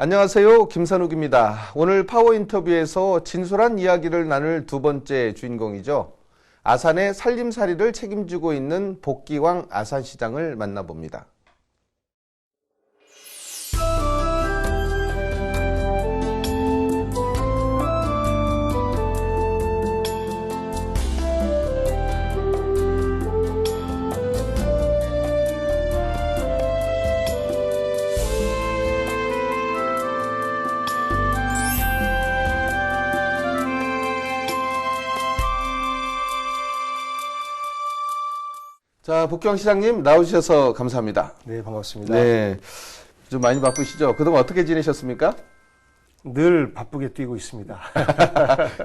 안녕하세요. 김선욱입니다. 오늘 파워 인터뷰에서 진솔한 이야기를 나눌 두 번째 주인공이죠. 아산의 살림살이를 책임지고 있는 복기왕 아산시장을 만나봅니다. 자, 복기왕 시장님 나오셔서 감사합니다. 네, 반갑습니다. 네, 좀 많이 바쁘시죠? 그동안 어떻게 지내셨습니까? 늘 바쁘게 뛰고 있습니다.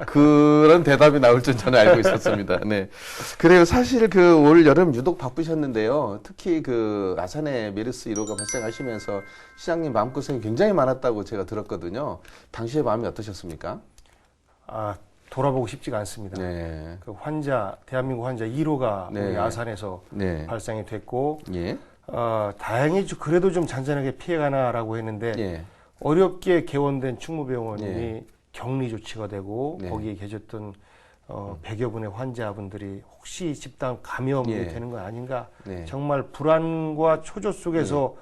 그런 대답이 나올 줄 저는 알고 있었습니다. 네. 그래요. 사실 올 여름 유독 바쁘셨는데요. 특히 아산에 메르스 1호가 발생하시면서 시장님 마음고생이 굉장히 많았다고 제가 들었거든요. 당시에 마음이 어떠셨습니까? 돌아보고 싶지가 않습니다. 네. 대한민국 환자 1호가 네. 우리 아산에서 네. 발생이 됐고, 예. 다행히 그래도 좀 잔잔하게 피해가나라고 했는데, 예. 어렵게 개원된 충무병원이 네. 격리 조치가 되고, 네. 거기에 계셨던 100여 분의 환자분들이 혹시 집단 감염이 예. 되는 건 아닌가, 네. 정말 불안과 초조 속에서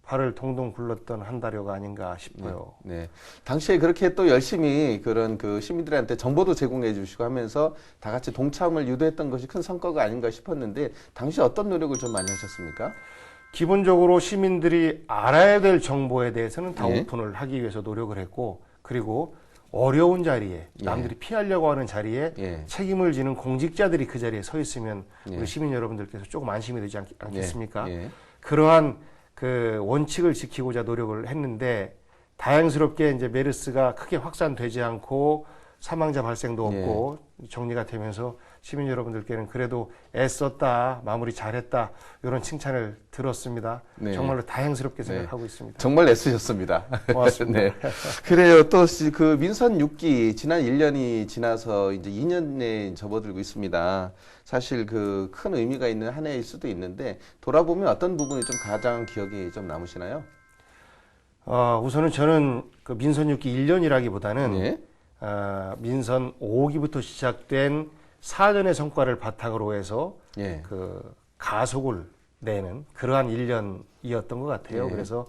발을 동동 굴렀던 한 달여가 아닌가 싶어요. 네. 당시에 그렇게 또 열심히 그런 시민들한테 정보도 제공해 주시고 하면서 다 같이 동참을 유도했던 것이 큰 성과가 아닌가 싶었는데, 당시에 어떤 노력을 좀 많이 하셨습니까? 기본적으로 시민들이 알아야 될 정보에 대해서는 다 예. 오픈을 하기 위해서 노력을 했고, 그리고 어려운 자리에, 남들이 피하려고 하는 자리에 예. 책임을 지는 공직자들이 그 자리에 서 있으면 예. 우리 시민 여러분들께서 조금 안심이 되지 않겠습니까? 예. 그러한 원칙을 지키고자 노력을 했는데, 다행스럽게 이제 메르스가 크게 확산되지 않고 사망자 발생도 없고 정리가 되면서 시민 여러분들께는 그래도 애썼다, 마무리 잘했다, 이런 칭찬을 들었습니다. 네. 정말로 다행스럽게 생각하고 있습니다. 정말 애쓰셨습니다. 고맙습니다. 네. 그래요. 또 민선 6기 지난 1년이 지나서 이제 2년에 접어들고 있습니다. 사실 큰 의미가 있는 한 해일 수도 있는데, 돌아보면 어떤 부분이 좀 가장 기억이 좀 남으시나요? 우선은 저는 민선 6기 1년이라기보다는 네. 민선 5기부터 시작된 4년의 성과를 바탕으로 해서 예. 가속을 내는 그러한 1년이었던 것 같아요. 예. 그래서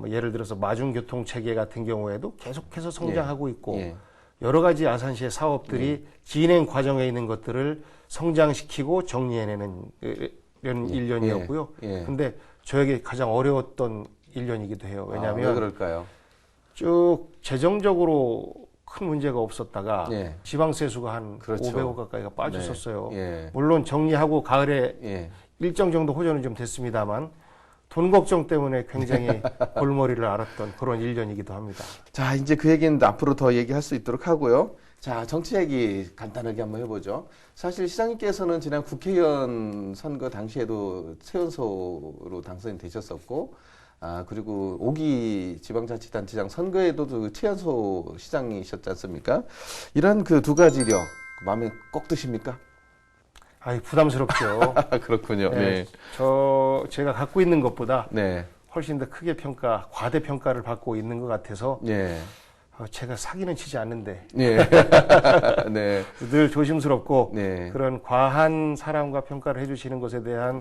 예를 들어서 마중교통 체계 같은 경우에도 계속해서 성장하고 있고, 예. 여러 가지 아산시의 사업들이 진행 과정에 있는 것들을 성장시키고 정리해내는 이런 1년이었고요. 근데 저에게 가장 어려웠던 1년이기도 해요. 왜냐하면 왜 그럴까요? 쭉 재정적으로 큰 문제가 없었다가 예. 지방세수가 한 그렇죠. 500억 가까이가 빠졌었어요. 예. 물론 정리하고 가을에 일정 정도 호전은 좀 됐습니다만, 돈 걱정 때문에 굉장히 골머리를 앓았던 그런 1년이기도 합니다. 자, 이제 그 얘기는 앞으로 더 얘기할 수 있도록 하고요. 자, 정치 얘기 간단하게 한번 해보죠. 사실 시장님께서는 지난 국회의원 선거 당시에도 최연소로 당선이 되셨었고, 그리고 5기 지방자치단체장 선거에도 최연소 시장이셨지 않습니까? 이런 두 가지력 마음에 꼭 드십니까? 부담스럽죠. 그렇군요. 네. 제가 갖고 있는 것보다 네. 훨씬 더 크게 과대평가를 받고 있는 것 같아서 제가 사기는 치지 않는데 네. 늘 조심스럽고 네. 그런 과한 사랑과 평가를 해주시는 것에 대한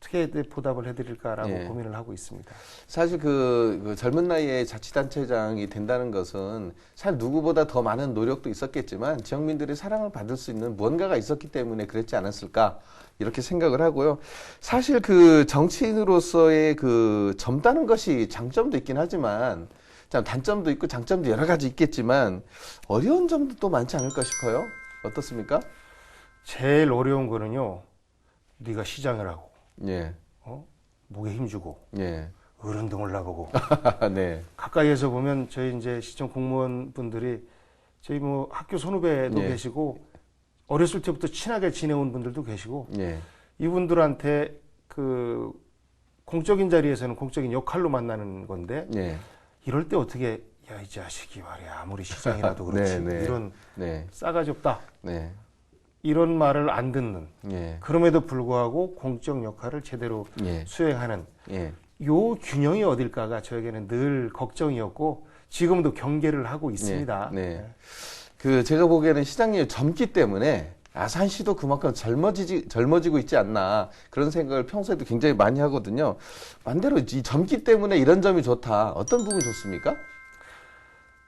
어떻게 보답을 해드릴까라고 고민을 하고 있습니다. 사실 젊은 나이에 자치단체장이 된다는 것은 사실 누구보다 더 많은 노력도 있었겠지만 지역민들의 사랑을 받을 수 있는 무언가가 있었기 때문에 그랬지 않았을까, 이렇게 생각을 하고요. 사실 정치인으로서의 젊다는 것이 장점도 있긴 하지만 단점도 있고 장점도 여러 가지 있겠지만 어려운 점도 또 많지 않을까 싶어요. 어떻습니까? 제일 어려운 거는요, 네가 시장을 하고 목에 힘주고 어른등을 나보고 네. 가까이에서 보면 저희 이제 시청 공무원분들이 저희 학교 선후배도 계시고 어렸을 때부터 친하게 지내온 분들도 계시고 이분들한테 공적인 자리에서는 공적인 역할로 만나는 건데 이럴 때 어떻게 이 자식이 말이야 아무리 시장이라도 그렇지 이런 싸가지 없다 이런 말을 안 듣는, 그럼에도 불구하고 공적 역할을 제대로 수행하는 요 균형이 어딜까가 저에게는 늘 걱정이었고 지금도 경계를 하고 있습니다. 네. 그 제가 보기에는 시장님이 젊기 때문에 아산시도 그만큼 젊어지고 있지 않나 그런 생각을 평소에도 굉장히 많이 하거든요. 반대로 이 젊기 때문에 이런 점이 좋다. 어떤 부분이 좋습니까?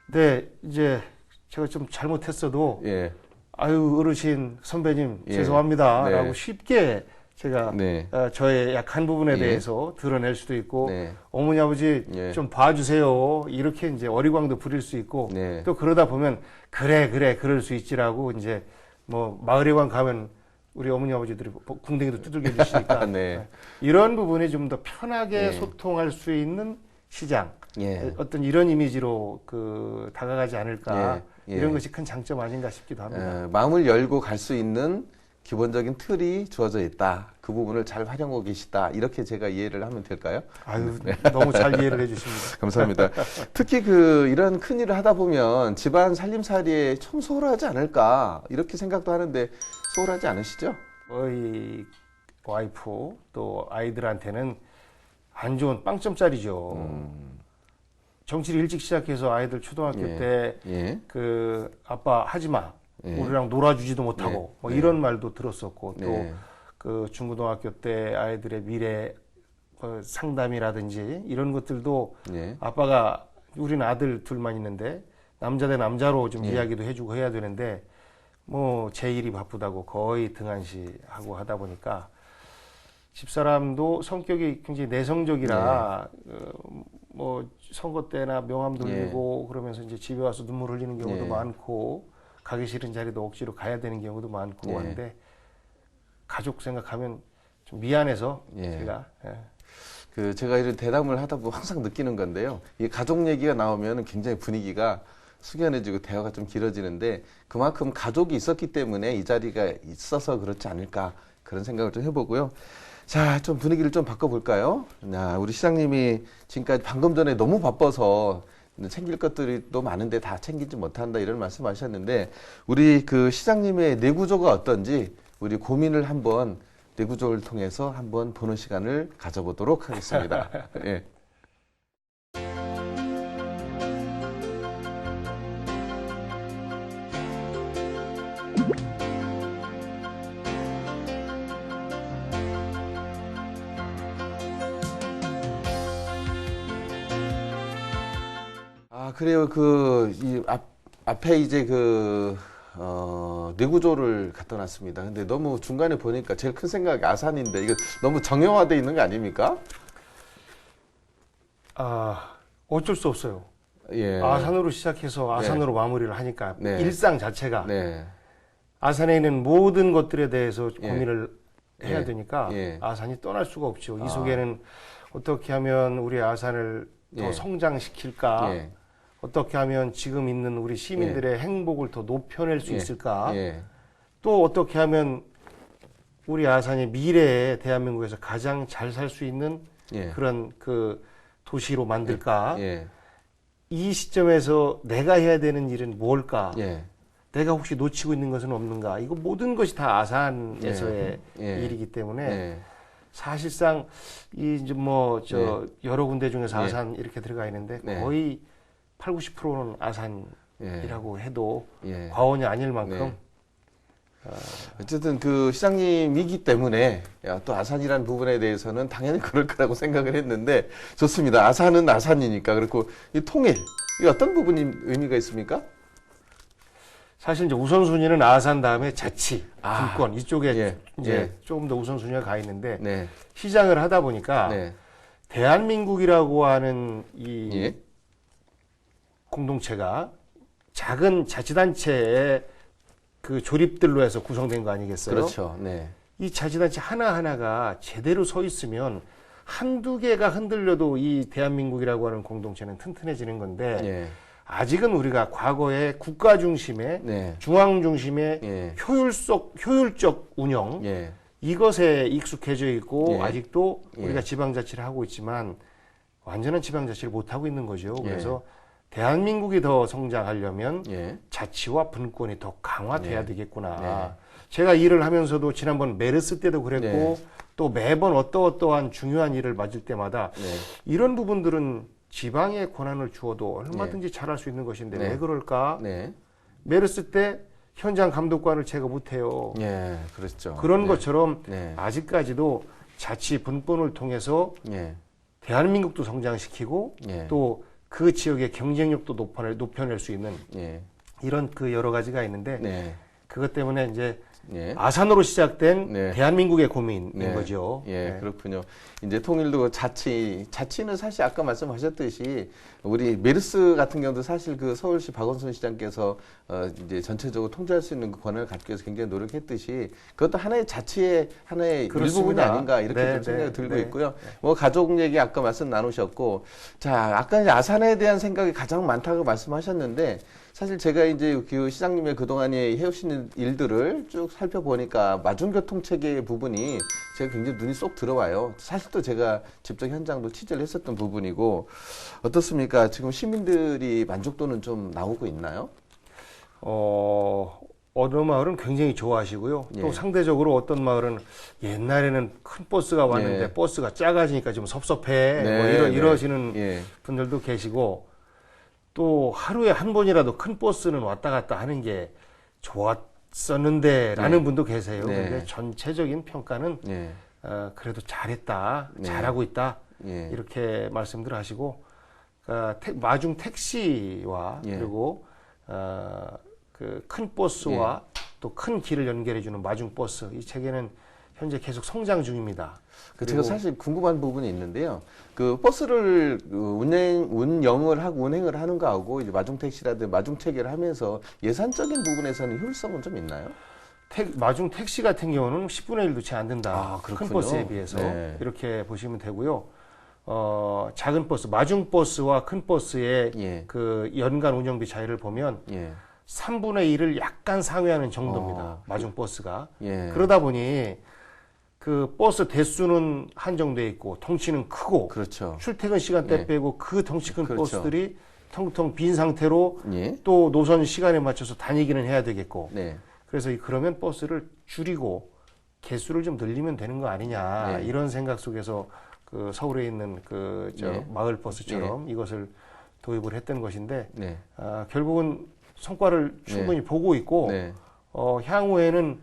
네, 이제 제가 좀 잘못했어도 예. 아유 어르신 선배님 예. 죄송합니다라고 네. 쉽게 제가 네. 저의 약한 부분에 예. 대해서 드러낼 수도 있고 네. 어머니 아버지 예. 좀 봐주세요 이렇게 이제 어리광도 부릴 수 있고 네. 또 그러다 보면 그래 그럴 수 있지라고 이제 뭐 마을회관 가면 우리 어머니 아버지들이 궁뎅이도 두들겨 주시니까 네. 이런 부분이 좀 더 편하게 예. 소통할 수 있는 시장 예. 어떤 이런 이미지로 다가가지 않을까 예. 이런 것이 큰 장점 아닌가 싶기도 합니다. 마음을 열고 갈 수 있는 기본적인 틀이 주어져 있다. 그 부분을 잘 활용하고 계시다. 이렇게 제가 이해를 하면 될까요? 아유 너무 잘 이해를 해주십니다. 감사합니다. 특히 이런 큰 일을 하다 보면 집안 살림살이에 좀 소홀하지 않을까 이렇게 생각도 하는데 소홀하지 않으시죠? 저희 와이프 또 아이들한테는 안 좋은 빵점짜리죠. 정치를 일찍 시작해서 아이들 초등학교 예. 때 예. 아빠 하지 마. 예. 우리랑 놀아주지도 못하고 네. 뭐 네. 이런 말도 들었었고 또 네. 중고등학교 때 아이들의 미래 상담이라든지 이런 것들도 예. 아빠가 우리는 아들 둘만 있는데 남자 대 남자로 좀 예. 이야기도 해주고 해야 되는데 뭐 제 일이 바쁘다고 거의 등한시하고 하다 보니까 집사람도 성격이 굉장히 내성적이라 뭐 선거 때나 명함 돌리고 그러면서 이제 집에 와서 눈물 흘리는 경우도 예. 많고 가기 싫은 자리도 억지로 가야 되는 경우도 많고 예. 한데 가족 생각하면 좀 미안해서 예. 제가 제가 이런 대담을 하다 보면 항상 느끼는 건데요. 이 가족 얘기가 나오면 굉장히 분위기가 숙연해지고 대화가 좀 길어지는데 그만큼 가족이 있었기 때문에 이 자리가 있어서 그렇지 않을까 그런 생각을 좀 해보고요. 자, 좀 분위기를 좀 바꿔볼까요? 우리 시장님이 지금까지 방금 전에 너무 바빠서 챙길 것들이 또 많은데 다 챙기지 못한다 이런 말씀하셨는데 우리 시장님의 내구조가 어떤지 우리 고민을 한번 내구조를 통해서 한번 보는 시간을 가져보도록 하겠습니다. 예. 그래요. 앞에 이제 내구조를 갖다 놨습니다. 근데 너무 중간에 보니까 제일 큰 생각이 아산인데 이거 너무 정형화되어 있는 거 아닙니까? 어쩔 수 없어요. 예. 아산으로 시작해서 아산으로 마무리를 하니까 네. 일상 자체가 네. 아산에 있는 모든 것들에 대해서 예. 고민을 해야 예. 되니까 예. 아산이 떠날 수가 없죠. 이 속에는 어떻게 하면 우리 아산을 더 예. 성장시킬까? 예. 어떻게 하면 지금 있는 우리 시민들의 행복을 더 높여낼 수 예. 있을까? 예. 또 어떻게 하면 우리 아산이 미래에 대한민국에서 가장 잘 살 수 있는 예. 그런 도시로 만들까? 예. 이 시점에서 내가 해야 되는 일은 뭘까? 예. 내가 혹시 놓치고 있는 것은 없는가? 이거 모든 것이 다 아산에서의 예. 일이기 때문에 예. 사실상 여러 군데 중에서 예. 아산 이렇게 들어가 있는데 네. 거의 8, 90%는 아산이라고 해도 예. 과언이 아닐 만큼 네. 어쨌든 시장님이기 때문에 또 아산이라는 부분에 대해서는 당연히 그럴 거라고 생각을 했는데 좋습니다. 아산은 아산이니까 그렇고 이 통일 이 어떤 부분이 의미가 있습니까? 사실 이제 우선순위는 아산 다음에 자치, 분권 이쪽에 예. 이제 예. 조금 더 우선순위가 가 있는데 네. 시장을 하다 보니까 네. 대한민국이라고 하는 이 예. 공동체가 작은 자치단체의 조립들로 해서 구성된 거 아니겠어요? 그렇죠. 네. 이 자치단체 하나하나가 제대로 서 있으면 한두 개가 흔들려도 이 대한민국이라고 하는 공동체는 튼튼해지는 건데 예. 아직은 우리가 과거에 국가 중심의 네. 중앙 중심의 예. 효율적 운영 예. 이것에 익숙해져 있고 예. 아직도 예. 우리가 지방자치를 하고 있지만 완전한 지방자치를 못 하고 있는 거죠. 그래서 대한민국이 더 성장하려면 예. 자치와 분권이 더 강화돼야 네. 되겠구나. 네. 제가 일을 하면서도 지난번 메르스 때도 그랬고 네. 또 매번 어떠한 중요한 일을 맞을 때마다 네. 이런 부분들은 지방에 권한을 주어도 얼마든지 잘할 수 있는 것인데 네. 왜 그럴까? 네. 메르스 때 현장 감독관을 제가 못해요. 예, 그렇죠. 그런 네. 것처럼 네. 아직까지도 자치 분권을 통해서 예. 대한민국도 성장시키고 예. 또 그 지역의 경쟁력도 높여낼 수 있는 예. 이런 그 여러 가지가 있는데 네. 그것 때문에 이제 예. 아산으로 시작된 네. 대한민국의 고민인 네. 거죠. 예, 네. 그렇군요. 이제 통일도 자치는 사실 아까 말씀하셨듯이 우리 메르스 같은 경우도 사실 그 서울시 박원순 시장께서 이제 전체적으로 통제할 수 있는 그 권한을 갖기 위해서 굉장히 노력했듯이 그것도 하나의 자치의 하나의 그렇습니다. 일부분이 아닌가 이렇게 네, 좀 생각이 네, 들고 네. 있고요. 뭐 가족 얘기 아까 말씀 나누셨고, 자 아까 이제 아산에 대한 생각이 가장 많다고 말씀하셨는데. 사실 제가 이제 그 시장님의 그동안에 해오신 일들을 쭉 살펴보니까 마중교통 체계 부분이 제가 굉장히 눈이 쏙 들어와요. 사실 또 제가 직접 현장도 취재를 했었던 부분이고, 어떻습니까? 지금 시민들이 만족도는 좀 나오고 있나요? 어느 마을은 굉장히 좋아하시고요. 예. 또 상대적으로 어떤 마을은 옛날에는 큰 버스가 왔는데 예. 버스가 작아지니까 좀 섭섭해. 네, 뭐 네. 이러시는 예. 분들도 계시고 또 하루에 한 번이라도 큰 버스는 왔다 갔다 하는 게 좋았었는데 라는 네. 분도 계세요. 네. 근데 전체적인 평가는 예. 그래도 잘했다, 네. 잘하고 있다 예. 이렇게 말씀들 하시고 마중 택시와 예. 그리고 그 큰 버스와 또 큰 길을 연결해주는 마중 버스 이 체계는 현재 계속 성장 중입니다. 제가 사실 궁금한 부분이 있는데요. 그 버스를 운행을 하는 거하고 이제 마중 택시라든지 마중 체계를 하면서 예산적인 부분에서는 효율성은 좀 있나요? 마중 택시 같은 경우는 10분의 1도 채 안 된다. 아, 큰 그렇군요. 버스에 비해서 네. 이렇게 보시면 되고요. 작은 버스, 마중 버스와 큰 버스의 예. 그 연간 운영비 차이를 보면 예. 3분의 1을 약간 상회하는 정도입니다. 어, 마중 버스가. 예. 그러다 보니 그 버스 대수는 한정돼 있고 덩치는 크고 그렇죠. 출퇴근 시간대 예. 빼고 그 덩치 큰 그렇죠. 버스들이 텅텅 빈 상태로 예. 또 노선 시간에 맞춰서 다니기는 해야 되겠고 네. 그래서 그러면 버스를 줄이고 개수를 좀 늘리면 되는 거 아니냐 네. 이런 생각 속에서 그 서울에 있는 그 네. 마을 버스처럼 이것을 도입을 했던 것인데 네. 결국은 성과를 충분히 보고 있고 네. 향후에는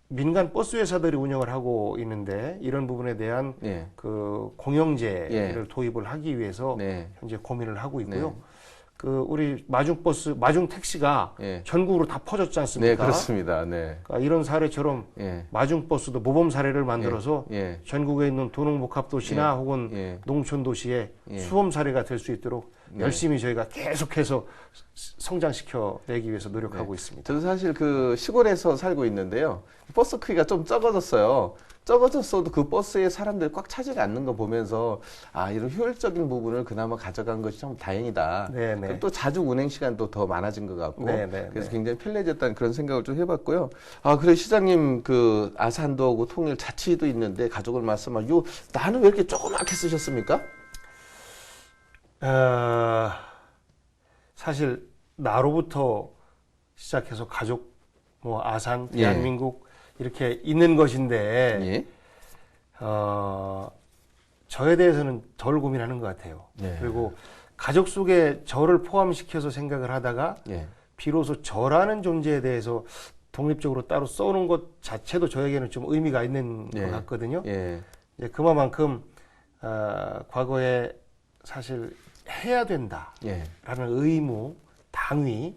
민간 버스 회사들이 운영을 하고 있는데 이런 부분에 대한 네. 그 공영제를 예. 도입을 하기 위해서 네. 현재 고민을 하고 있고요. 네. 그 우리 마중 버스, 마중 택시가 예. 전국으로 다 퍼졌지 않습니까? 네, 그렇습니다. 네. 그러니까 이런 사례처럼 예. 마중 버스도 모범 사례를 만들어서 예. 전국에 있는 도농복합도시나 예. 혹은 예. 농촌 도시에 예. 수험 사례가 될 수 있도록 네. 열심히 저희가 계속해서 성장시켜 내기 위해서 노력하고 있습니다. 저도 사실 그 시골에서 살고 있는데요. 버스 크기가 좀 적어졌어요. 적어졌어도 그 버스에 사람들이 꽉 차지가 않는 거 보면서 이런 효율적인 부분을 그나마 가져간 것이 참 다행이다. 네네. 그리고 또 자주 운행 시간도 더 많아진 것 같고 네네. 그래서 굉장히 편리해졌다는 그런 생각을 좀 해봤고요. 그래 시장님 그 아산도 하고 통일 자치도 있는데 가족을 말씀하시고 나는 왜 이렇게 조그맣게 쓰셨습니까? 사실 나로부터 시작해서 가족, 뭐 아산, 예. 대한민국 이렇게 있는 것인데 예. 저에 대해서는 덜 고민하는 것 같아요. 예. 그리고 가족 속에 저를 포함시켜서 생각을 하다가 예. 비로소 저라는 존재에 대해서 독립적으로 따로 써놓은 것 자체도 저에게는 좀 의미가 있는 예. 것 같거든요. 예. 이제 그만큼 과거에 사실 해야 된다라는 예. 의무, 당위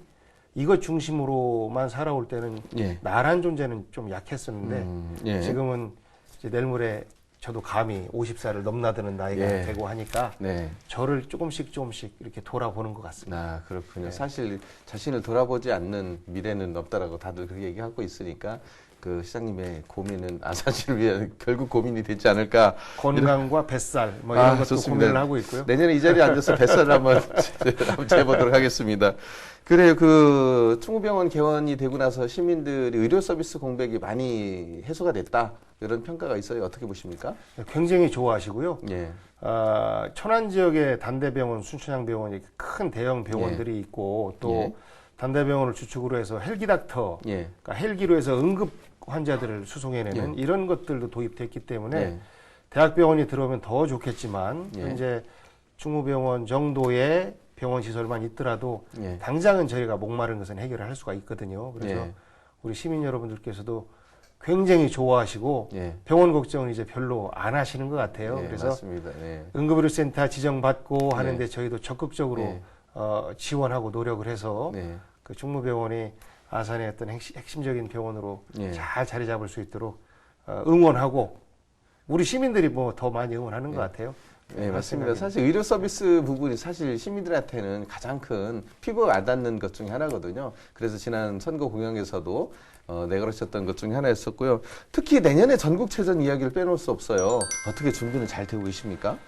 이것 중심으로만 살아올 때는 예. 나란 존재는 좀 약했었는데 예. 지금은 이제 내일 모레 저도 감히 50살을 넘나드는 나이가 예. 되고 하니까 네. 저를 조금씩 이렇게 돌아보는 것 같습니다. 그렇군요. 네. 사실 자신을 돌아보지 않는 미래는 없다라고 다들 그렇게 얘기하고 있으니까 그 시장님의 고민은 아산시를 위한 결국 고민이 되지 않을까. 건강과 뱃살 뭐 이런 것도 좋습니다. 고민을 하고 있고요. 내년에 이 자리에 앉아서 뱃살을 한번 재보도록 하겠습니다. 그래요. 그 충무병원 개원이 되고 나서 시민들이 의료 서비스 공백이 많이 해소가 됐다. 이런 평가가 있어요. 어떻게 보십니까? 굉장히 좋아하시고요. 예. 천안 지역에 단대병원, 순천향병원이 큰 대형 병원들이 있고 또 예. 단대병원을 주축으로 해서 헬기닥터, 예. 그러니까 헬기로 해서 응급 환자들을 수송해내는 이런 것들도 도입됐기 때문에 예. 대학병원이 들어오면 더 좋겠지만 예. 현재 충무병원 정도의 병원 시설만 있더라도 예. 당장은 저희가 목마른 것은 해결을 할 수가 있거든요. 그래서 예. 우리 시민 여러분들께서도 굉장히 좋아하시고 예. 병원 걱정은 이제 별로 안 하시는 것 같아요. 예, 그래서 맞습니다. 예. 응급의료센터 지정받고 네. 하는데 저희도 적극적으로 네. 지원하고 노력을 해서 네. 그 충무병원이 아산의 어떤 핵심적인 병원으로 네. 잘 자리 잡을 수 있도록 응원하고 우리 시민들이 뭐 더 많이 응원하는 것 같아요. 네, 맞습니다. 사실 의료 서비스 부분이 사실 시민들한테는 가장 큰 피부가 와닿는 것 중에 하나거든요. 그래서 지난 선거 공약에서도 내걸으셨던 것 중에 하나였었고요. 특히 내년에 전국체전 이야기를 빼놓을 수 없어요. 어떻게 준비는 잘 되고 계십니까?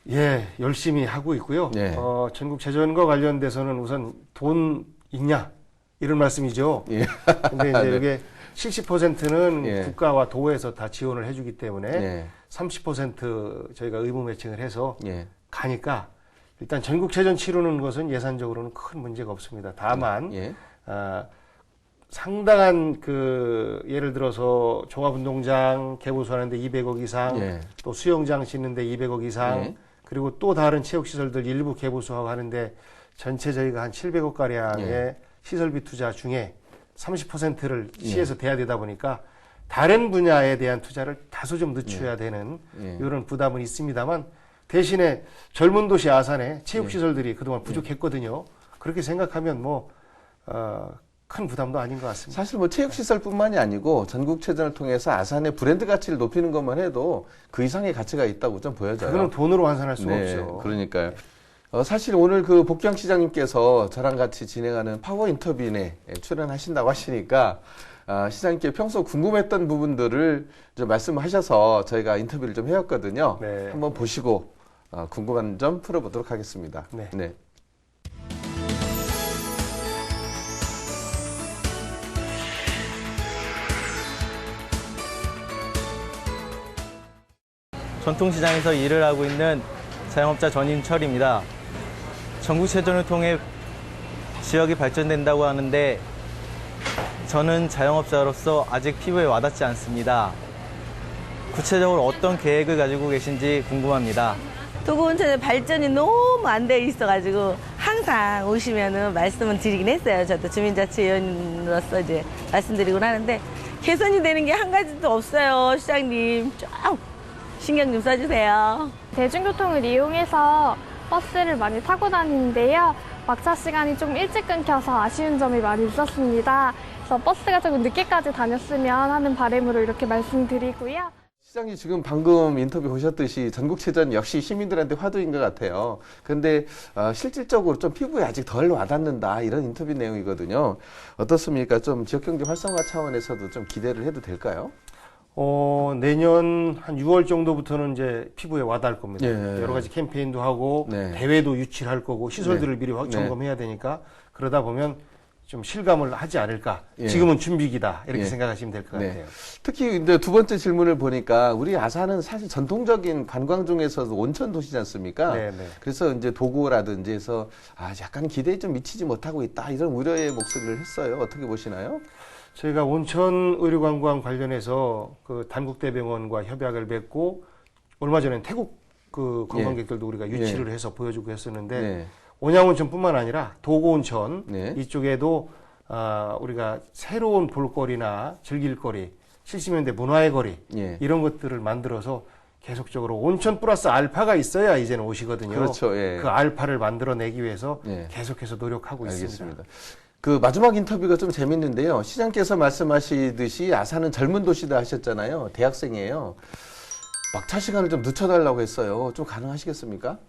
예, 열심히 하고 있고요. 네. 전국체전과 관련돼서는 우선 돈 있냐 이런 말씀이죠. 예. 근데 이제 네. 이게 70%는 예. 국가와 도에서 다 지원을 해주기 때문에 예. 30% 저희가 의무 매칭을 해서 예. 가니까 일단 전국체전 치르는 것은 예산적으로는 큰 문제가 없습니다. 다만 예. 상당한 그 예를 들어서 종합운동장 개보수하는데 200억 이상, 예. 또 수영장 짓는데 200억 이상, 예. 그리고 또 다른 체육시설들 일부 개보수하고 하는데 전체 저희가 한 700억 가량의 예. 시설비 투자 중에 30%를 시에서 대야 되다 보니까 다른 분야에 대한 투자를 다소 좀 늦춰야 되는 예. 이런 부담은 있습니다만 대신에 젊은 도시 아산에 체육시설들이 그동안 부족했거든요. 그렇게 생각하면 큰 부담도 아닌 것 같습니다. 사실 뭐 체육시설뿐만이 아니고 전국체전을 통해서 아산의 브랜드 가치를 높이는 것만 해도 그 이상의 가치가 있다고 좀 보여져요. 그거는 돈으로 환산할 수가 네, 없죠. 그러니까요. 사실 오늘 그 복경 시장님께서 저랑 같이 진행하는 파워 인터뷰에 출연하신다고 하시니까 시장님께 평소 궁금했던 부분들을 좀 말씀하셔서 저희가 인터뷰를 좀 해왔거든요. 네. 한번 보시고 궁금한 점 풀어보도록 하겠습니다. 네. 네. 전통시장에서 일을 하고 있는 자영업자 전인철입니다. 전국체전을 통해 지역이 발전된다고 하는데 저는 자영업자로서 아직 피부에 와닿지 않습니다. 구체적으로 어떤 계획을 가지고 계신지 궁금합니다. 도구운천의 발전이 너무 안 돼 있어가지고 항상 오시면은 말씀은 드리긴 했어요. 저도 주민자치위원으로서 이제 말씀드리곤 하는데 개선이 되는 게 한 가지도 없어요. 시장님 좀 신경 좀 써주세요. 대중교통을 이용해서 버스를 많이 타고 다니는데요. 막차 시간이 좀 일찍 끊겨서 아쉬운 점이 많이 있었습니다. 그래서 버스가 조금 늦게까지 다녔으면 하는 바람으로 이렇게 말씀드리고요. 시장님 지금 방금 인터뷰 보셨듯이 전국체전 역시 시민들한테 화두인 것 같아요. 그런데 실질적으로 좀 피부에 아직 덜 와닿는다 이런 인터뷰 내용이거든요. 어떻습니까? 좀 지역경제 활성화 차원에서도 좀 기대를 해도 될까요? 내년 한 6월 정도부터는 이제 피부에 와닿을 겁니다. 예. 여러 가지 캠페인도 하고 네. 대회도 유치를 할 거고 시설들을 미리 네. 점검해야 되니까 그러다 보면 좀 실감을 하지 않을까. 예. 지금은 준비기다 이렇게 예. 생각하시면 될 것 네. 같아요. 특히 이제 두 번째 질문을 보니까 우리 아산은 사실 전통적인 관광 중에서도 온천 도시지 않습니까? 네, 네. 그래서 이제 도구라든지 해서 약간 기대에 좀 미치지 못하고 있다 이런 우려의 목소리를 했어요. 어떻게 보시나요? 저희가 온천 의료관광 관련해서 그 단국대병원과 협약을 맺고 얼마 전에 태국 그 관광객들도 우리가 유치를 해서 보여주고 했었는데 네. 온양온천뿐만 아니라 도고온천 네. 이쪽에도 우리가 새로운 볼거리나 즐길거리, 70년대 문화의 거리 예. 이런 것들을 만들어서 계속적으로 온천 플러스 알파가 있어야 이제는 오시거든요. 그렇죠. 예. 그 알파를 만들어내기 위해서 예. 계속해서 노력하고 있습니다. 알겠습니다. 그 마지막 인터뷰가 좀 재밌는데요. 시장께서 말씀하시듯이 아산은 젊은 도시다 하셨잖아요. 대학생이에요. 막차 시간을 좀 늦춰달라고 했어요. 좀 가능하시겠습니까?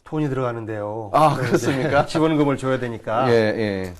돈이 들어가는데요. 아, 그래서 그렇습니까? 이제 지원금을 줘야 되니까 예.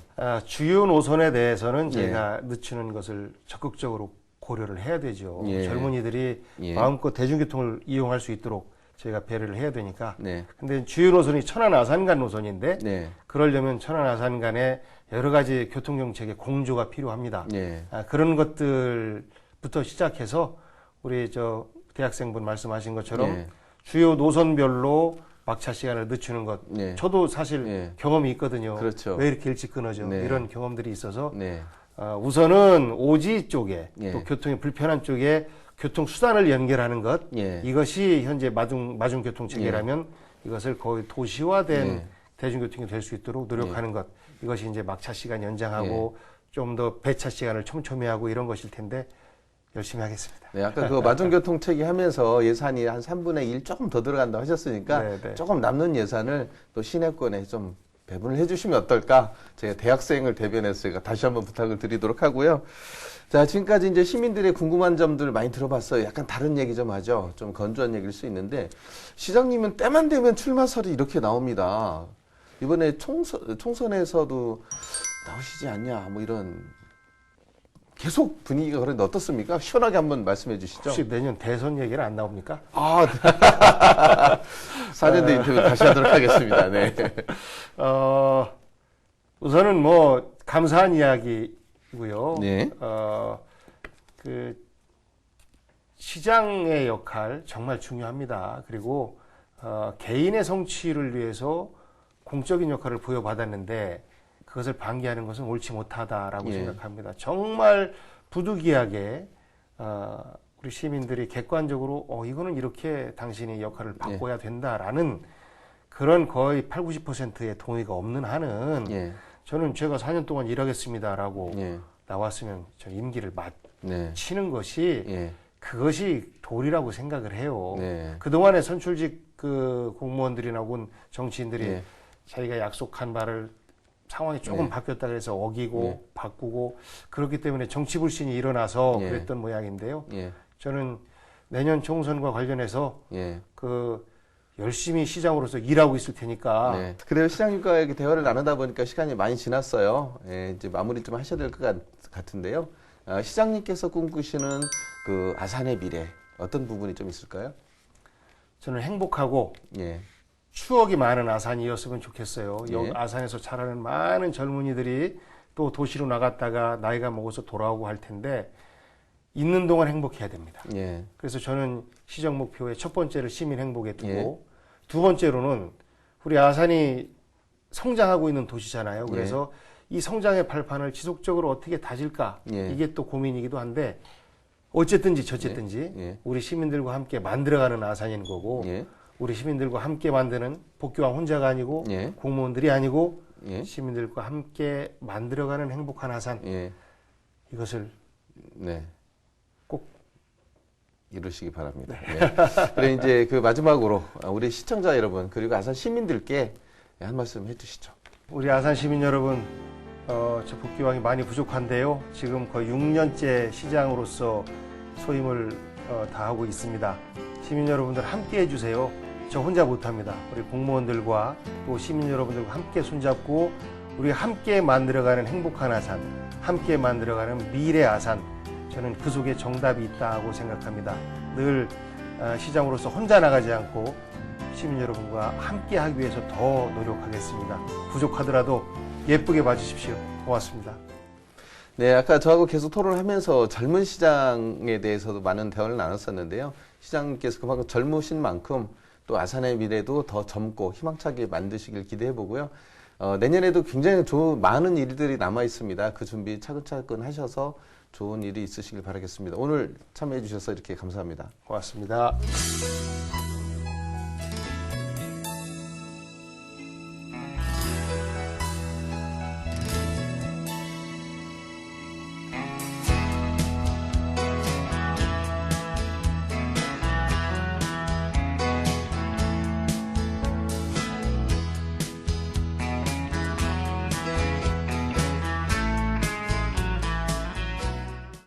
주요 노선에 대해서는 예. 저희가 늦추는 것을 적극적으로 고려를 해야 되죠. 예. 젊은이들이 예. 마음껏 대중교통을 이용할 수 있도록 저희가 배려를 해야 되니까. 네. 근데 주요 노선이 천안 아산간 노선인데 네. 그러려면 천안 아산간에 여러 가지 교통 정책의 공조가 필요합니다. 네. 그런 것들부터 시작해서 우리 저 대학생분 말씀하신 것처럼 네. 주요 노선별로 막차 시간을 늦추는 것. 네. 저도 사실 네. 경험이 있거든요. 그렇죠. 왜 이렇게 일찍 끊어져? 네. 이런 경험들이 있어서 네. 우선은 오지 쪽에 네. 또 교통이 불편한 쪽에 교통 수단을 연결하는 것. 예. 이것이 현재 마중교통 체계라면 이것을 거의 도시화된 네. 대중교통이 될 수 있도록 노력하는 것. 이것이 이제 막차 시간 연장하고 좀 더 배차 시간을 촘촘히하고 이런 것일 텐데 열심히 하겠습니다. 네, 아까 그 마중교통 체계 하면서 예산이 한 3분의 1 조금 더 들어간다 하셨으니까 네, 네. 조금 남는 예산을 또 시내권에 좀 배분을 해주시면 어떨까? 제가 대학생을 대변해서 제가 다시 한번 부탁을 드리도록 하고요. 자, 지금까지 이제 시민들의 궁금한 점들 많이 들어봤어요. 약간 다른 얘기 좀 하죠. 좀 건조한 얘기일 수 있는데 시장님은 때만 되면 출마설이 이렇게 나옵니다. 이번에 총선에서도 나오시지 않냐? 뭐 이런 계속 분위기가 그런데 어떻습니까? 시원하게 한번 말씀해 주시죠. 혹시 내년 대선 얘기는 안 나옵니까? 아, 4년대 인터뷰 다시 하도록 하겠습니다. 네. 우선은 뭐 감사한 이야기고요. 네. 그 시장의 역할 정말 중요합니다. 그리고 개인의 성취를 위해서 공적인 역할을 부여받았는데 그것을 방기하는 것은 옳지 못하다라고 예. 생각합니다. 정말 부득이하게 우리 시민들이 객관적으로 이거는 이렇게 당신이 역할을 바꿔야 된다라는 그런 거의 8, 90%의 동의가 없는 한은 예. 저는 제가 4년 동안 일하겠습니다라고 예. 나왔으면 저 임기를 네. 마치는 것이 예. 그것이 도리라고 생각을 해요. 네. 그동안에 선출직 그 공무원들이나 혹은 정치인들이 예. 자기가 약속한 바를 상황이 조금 네. 바뀌었다 그래서 어기고 네. 바꾸고 그렇기 때문에 정치 불신이 일어나서 예. 그랬던 모양인데요. 예. 저는 내년 총선과 관련해서 예. 그 열심히 시장으로서 일하고 있을 테니까 네. 그래요. 시장님과 이렇게 대화를 나누다 보니까 시간이 많이 지났어요. 예, 이제 마무리 좀 하셔야 될 것 같은데요. 시장님께서 꿈꾸시는 그 아산의 미래 어떤 부분이 좀 있을까요? 저는 행복하고 예. 추억이 많은 아산이었으면 좋겠어요. 예. 아산에서 자라는 많은 젊은이들이 또 도시로 나갔다가 나이가 먹어서 돌아오고 할 텐데 있는 동안 행복해야 됩니다. 예. 그래서 저는 시정 목표의 첫 번째를 시민 행복에 두고 예. 두 번째로는 우리 아산이 성장하고 있는 도시잖아요. 그래서 이 성장의 발판을 지속적으로 어떻게 다질까 예. 이게 또 고민이기도 한데 어쨌든지 저쨌든지 예. 우리 시민들과 함께 만들어가는 아산인 거고 예. 우리 시민들과 함께 만드는 복교왕 혼자가 아니고 예. 공무원들이 아니고 예. 시민들과 함께 만들어가는 행복한 아산 예. 이것을 네. 꼭 이루시기 바랍니다. 네. 그래 이제 그 마지막으로 우리 시청자 여러분 그리고 아산 시민들께 한 말씀 해주시죠. 우리 아산 시민 여러분 저 복교왕이 많이 부족한데요. 지금 거의 6년째 시장으로서 소임을 다하고 있습니다. 시민 여러분들 함께 해주세요. 저 혼자 못합니다. 우리 공무원들과 또 시민 여러분들과 함께 손잡고 우리 함께 만들어가는 행복한 아산, 함께 만들어가는 미래 아산. 저는 그 속에 정답이 있다고 생각합니다. 늘 시장으로서 혼자 나가지 않고 시민 여러분과 함께 하기 위해서 더 노력하겠습니다. 부족하더라도 예쁘게 봐주십시오. 고맙습니다. 네, 아까 저하고 계속 토론하면서 젊은 시장에 대해서도 많은 대화를 나눴었는데요. 시장님께서 그만큼 젊으신 만큼 또 아산의 미래도 더 젊고 희망차게 만드시길 기대해 보고요. 내년에도 굉장히 많은 일들이 남아 있습니다. 그 준비 차근차근 하셔서 좋은 일이 있으시길 바라겠습니다. 오늘 참여해 주셔서 이렇게 감사합니다. 고맙습니다.